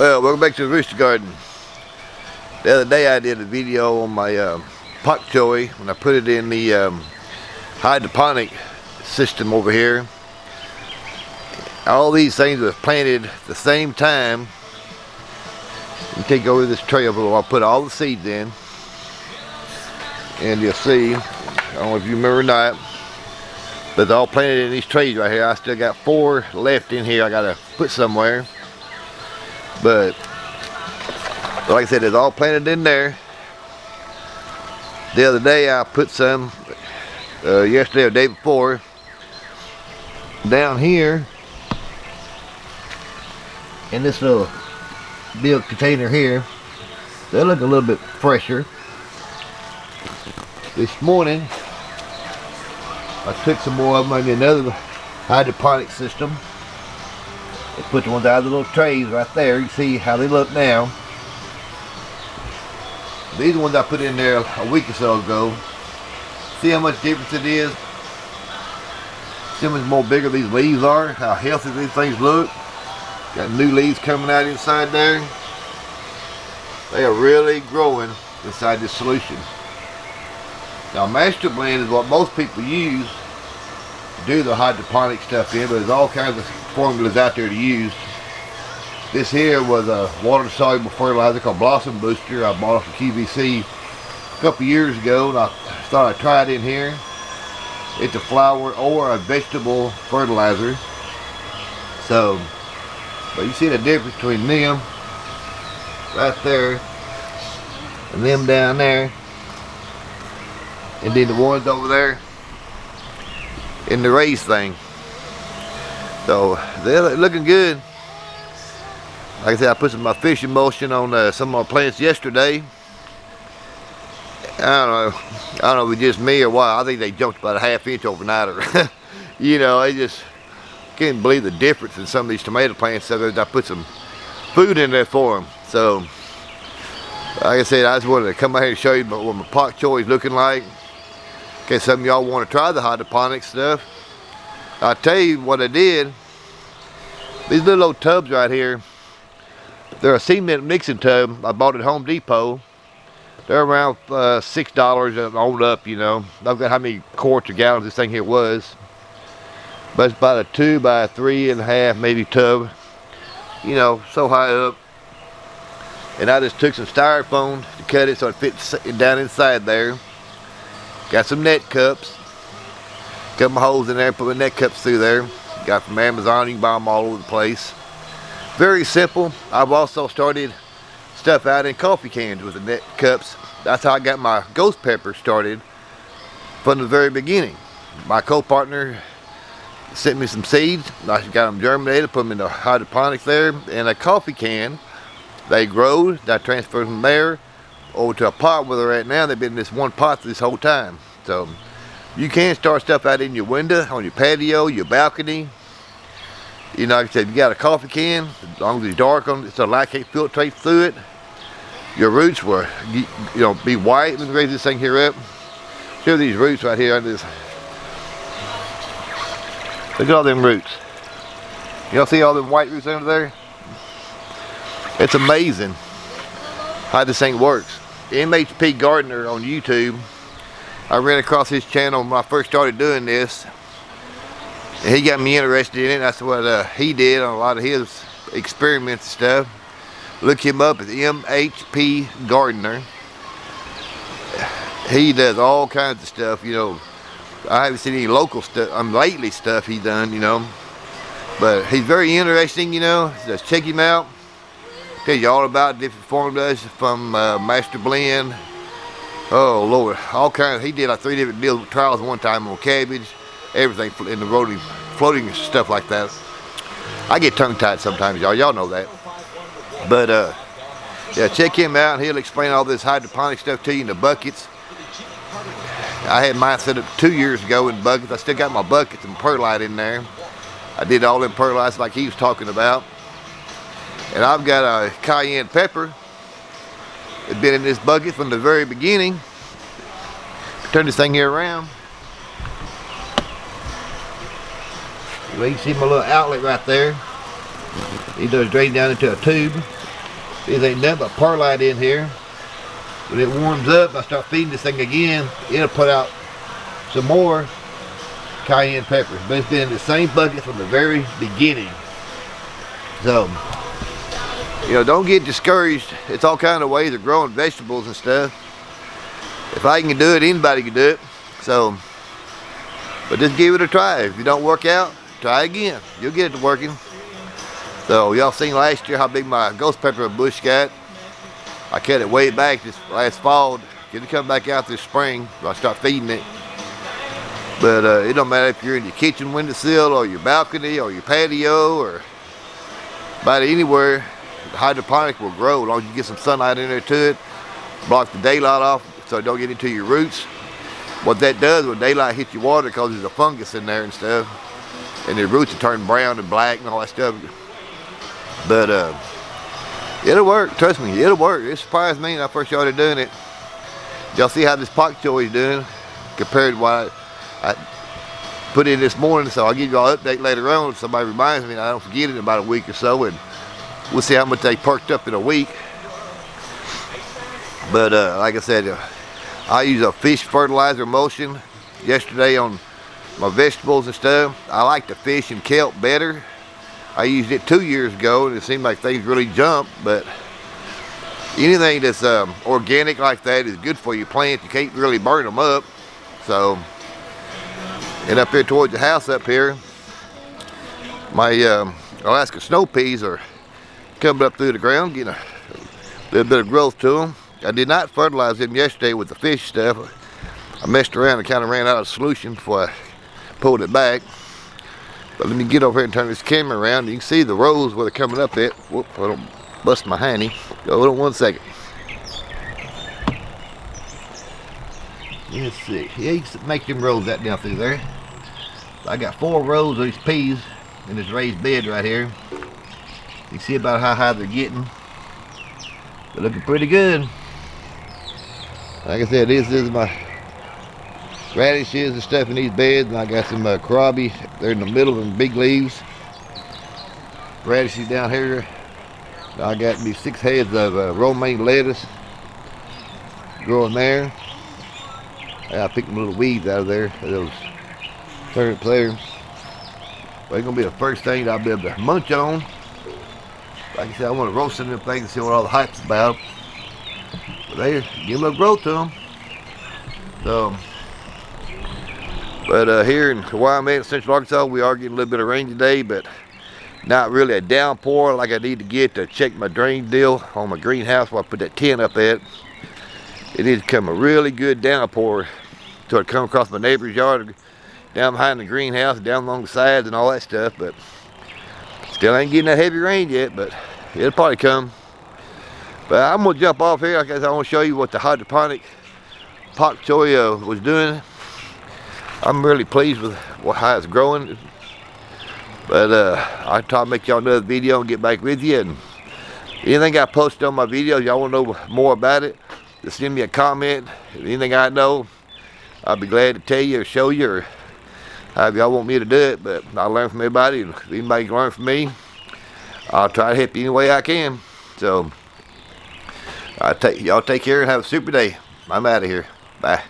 Well, welcome back to the rooster garden. The other day I did a video on my pot choy when I put it in the hydroponic system over here. All these things were planted at the same time. You take over this tray over, I'll put all the seeds in, and you'll see, I don't know if you remember or not, but they're all planted in these trays right here. I still got 4 left in here I gotta put somewhere. But like I said, it's all planted in there. The other day I put some, yesterday or the day before, down here in this little big container here. They look a little bit fresher. This morning I took some more of them in another hydroponic system. I put the ones out of the little trays right there. You see how they look now. These are the ones I put in there a week or so ago. See how much difference it is? See how much more bigger these leaves are? How healthy these things look? Got new leaves coming out inside there. They are really growing inside this solution. Now, Master Blend is what most people use to do the hydroponic stuff in, but there's all kinds of formulas out there to use. This here was a water soluble fertilizer called Blossom Booster. I bought it from QVC a couple years ago, and I thought I'd try it in here. It's a flower or a vegetable fertilizer. So, but you see the difference between them right there and them down there, and then the ones over there in the raised thing. So they're looking good. Like I said, I put some of my fish emulsion on some of my plants yesterday. I don't know if it's just me or what. I think they jumped about a ½ inch overnight. Or you know, I just can't believe the difference in some of these tomato plants. So I put some food in there for them. So, like I said, I just wanted to come out here and show you what my pot choy is looking like. In case some of y'all want to try the hydroponic stuff. I'll tell you what I did. These little old tubs right here, they're a cement mixing tub I bought at Home Depot. They're around $6 on up, you know. I forgot how many quarts or gallons this thing here was. But it's about a 2 by 3.5 maybe tub. You know, so high up. And I just took some styrofoam to cut it so it fits down inside there. Got some net cups. Cut my holes in there, put my net cups through there. Got from Amazon, you can buy them all over the place. Very simple. I've also started stuff out in coffee cans with the net cups. That's how I got my ghost pepper started from the very beginning. My co-partner sent me some seeds. I got them germinated, put them in the hydroponics there, and a coffee can. They grow. I transferred from there over to a pot where they're at now. They've been in this one pot this whole time. So you can start stuff out in your window, on your patio, your balcony. You know, like I said, if you got a coffee can, as long as it's dark on it so light can't filtrate through it, your roots will, you know, be white. Let me raise this thing here up. Show these roots right here. Look at all them roots. Y'all see all them white roots under there? It's amazing how this thing works. MHP Gardener on YouTube, I ran across his channel when I first started doing this. And he got me interested in it. That's what he did on a lot of his experiments and stuff. Look him up at MHP Gardener. He does all kinds of stuff, you know. I haven't seen any local stuff, lately stuff he done, you know. But he's very interesting, you know. Just check him out. Tell you all about different formulas from Master Blend. Oh Lord, all kinds. He did like 3 different trials one time on cabbage, everything in the floating stuff like that. I get tongue-tied sometimes, y'all know that. But yeah, check him out. He'll explain all this hydroponic stuff to you in the buckets. I had mine set up 2 years ago in buckets. I still got my buckets and perlite in there. I did all them perlites like he was talking about. And I've got a cayenne pepper. It's been in this bucket from the very beginning. Turn this thing here around. You can see my little outlet right there. It does drain down into a tube. These ain't nothing but perlite in here. When it warms up, I start feeding this thing again, it'll put out some more cayenne peppers. But it's been in the same bucket from the very beginning. So, you know, don't get discouraged. It's all kind of ways of growing vegetables and stuff. If I can do it, anybody can do it. So, but just give it a try. If you don't work out, try again. You'll get it to working. So y'all seen last year how big my ghost pepper bush got. I cut it way back this last fall. Get it come back out this spring. I start feeding it. But it don't matter if you're in your kitchen windowsill or your balcony or your patio or about anywhere. The hydroponic will grow as long as you get some sunlight in there to it. Block the daylight off so it don't get into your roots. What that does when daylight hits your water, because there's a fungus in there and stuff, and the roots will turn brown and black and all that stuff. But it'll work, trust me, it'll work. It surprised me when I first started doing it. Y'all see how this pak choy is doing compared to what I put in this morning, so I'll give you all an update later on if somebody reminds me and I don't forget it in about a week or so, and we'll see how much they perked up in a week. But like I said, I use a fish fertilizer emulsion yesterday on my vegetables and stuff. I like the fish and kelp better. I used it 2 years ago and it seemed like things really jumped, but anything that's organic like that is good for your plants. You can't really burn them up. So, and up here towards the house up here, my Alaska snow peas are coming up through the ground, getting a little bit of growth to them. I did not fertilize them yesterday with the fish stuff. I messed around and kind of ran out of solution before I pulled it back. But let me get over here and turn this camera around. You can see the rows where they're coming up at. Whoop, I don't bust my hiney. Hold on 1 second. Let's see. Yeah, you can make them rows that down through there. I got 4 rows of these peas in this raised bed right here. You can see about how high they're getting. They're looking pretty good. Like I said, this is my radishes and stuff in these beds, and I got some kohlrabi. They're in the middle of them big leaves. Radishes down here. I got these 6 heads of romaine lettuce growing there. I picked some little weeds out of there, those turnips there. But they're gonna be the first thing that I'll be able to munch on. Like I said, I want to roast them things and see what all the hype's about. But they give a little growth to them. So, but here in where I'm at in Central Arkansas, we are getting a little bit of rain today, but not really a downpour like I need to get to check my drain deal on my greenhouse where I put that tent up at. It needs to come a really good downpour so it come across my neighbor's yard, down behind the greenhouse, down along the sides and all that stuff. But still ain't getting that heavy rain yet, but it'll probably come. But I'm gonna jump off here. I guess I want to show you what the hydroponic pak choy was doing. I'm really pleased with how it's growing. But I'll try to make y'all another video and get back with you. And anything I posted on my videos, y'all want to know more about it, just send me a comment. Anything I know, I'll be glad to tell you or show you, or however y'all want me to do it. But I learn from everybody, and if anybody can learn from me, I'll try to help you any way I can. So y'all take care and have a super day. I'm out of here. Bye.